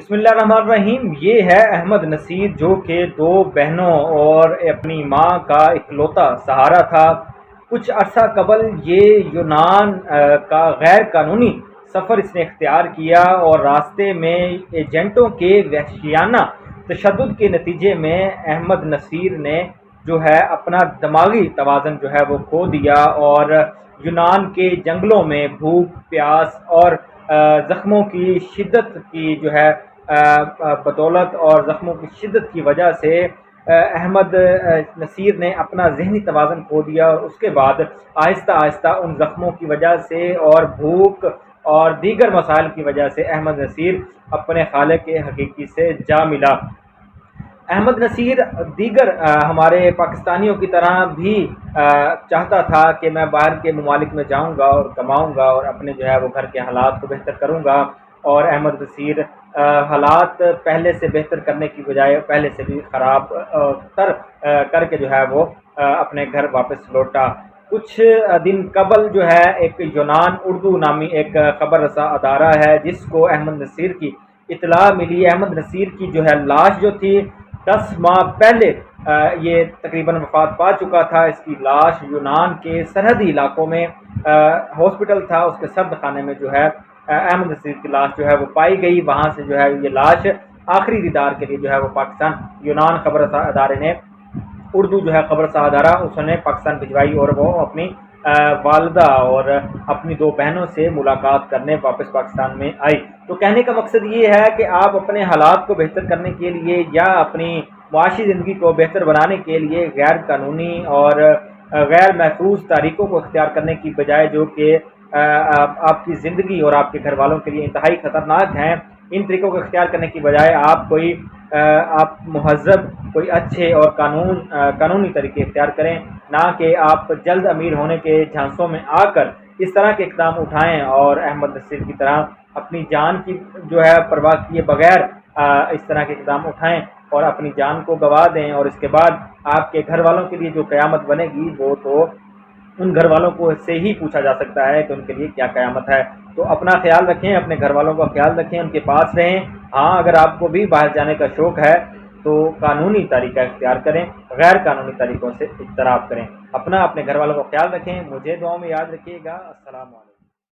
بسم اللہ الرحمن الرحیم۔ یہ ہے احمد نصیر جو کہ دو بہنوں اور اپنی ماں کا اکلوتا سہارا تھا۔ کچھ عرصہ قبل یہ یونان کا غیر قانونی سفر اس نے اختیار کیا اور راستے میں ایجنٹوں کے وحشیانہ تشدد کے نتیجے میں احمد نصیر نے جو ہے اپنا دماغی توازن جو ہے وہ کھو دیا اور یونان کے جنگلوں میں بھوک پیاس اور زخموں کی شدت کی جو ہے بدولت اور زخموں کی شدت کی وجہ سے احمد نصیر نے اپنا ذہنی توازن کھو دیا اور اس کے بعد آہستہ آہستہ ان زخموں کی وجہ سے اور بھوک اور دیگر مسائل کی وجہ سے احمد نصیر اپنے خالق حقیقی سے جا ملا۔ احمد نصیر دیگر ہمارے پاکستانیوں کی طرح بھی چاہتا تھا کہ میں باہر کے ممالک میں جاؤں گا اور کماؤں گا اور اپنے جو ہے وہ گھر کے حالات کو بہتر کروں گا، اور احمد نصیر حالات پہلے سے بہتر کرنے کی بجائے پہلے سے بھی خراب تر کر کے جو ہے وہ اپنے گھر واپس لوٹا۔ کچھ دن قبل جو ہے ایک یونان اردو نامی ایک خبر رساں ادارہ ہے جس کو احمد نصیر کی اطلاع ملی۔ احمد نصیر کی جو ہے لاش جو تھی 10 ماہ پہلے یہ تقریباً وفات پا چکا تھا۔ اس کی لاش یونان کے سرحدی علاقوں میں ہاسپٹل تھا، اس کے سرد خانے میں جو ہے احمد نصیر کی لاش جو ہے وہ پائی گئی۔ وہاں سے جو ہے یہ لاش آخری دیدار کے لیے جو ہے وہ پاکستان یونان خبر رساں ادارے نے اردو جو ہے خبر رساں ادارہ اس نے پاکستان بھجوائی اور وہ اپنی والدہ اور اپنی دو بہنوں سے ملاقات کرنے واپس پاکستان میں آئی۔ تو کہنے کا مقصد یہ ہے کہ آپ اپنے حالات کو بہتر کرنے کے لیے یا اپنی معاشی زندگی کو بہتر بنانے کے لیے غیر قانونی اور غیر محفوظ طریقوں کو اختیار کرنے کی بجائے جو کہ آپ کی زندگی اور آپ کے گھر والوں کے لیے انتہائی خطرناک ہیں، ان طریقوں کو اختیار کرنے کی بجائے آپ مہذب کوئی اچھے اور قانونی طریقے اختیار کریں، نہ کہ آپ جلد امیر ہونے کے جھانسوں میں آ کر اس طرح کے اقدام اٹھائیں اور احمد نصیر کی طرح اپنی جان کی جو ہے پرواہ کیے بغیر اس طرح کے اقدام اٹھائیں اور اپنی جان کو گنوا دیں، اور اس کے بعد آپ کے گھر والوں کے لیے جو قیامت بنے گی وہ تو ان گھر والوں کو سے ہی پوچھا جا سکتا ہے کہ ان کے لیے کیا قیامت ہے۔ تو اپنا خیال رکھیں، اپنے گھر والوں کا خیال رکھیں، ان کے پاس رہیں۔ ہاں، اگر آپ کو بھی باہر جانے کا شوق ہے تو قانونی طریقہ اختیار کریں، غیر قانونی طریقوں سے اجتناب کریں۔ اپنے گھر والوں کا خیال رکھیں، مجھے دعاؤں میں یاد رکھیے گا۔ السلام علیکم۔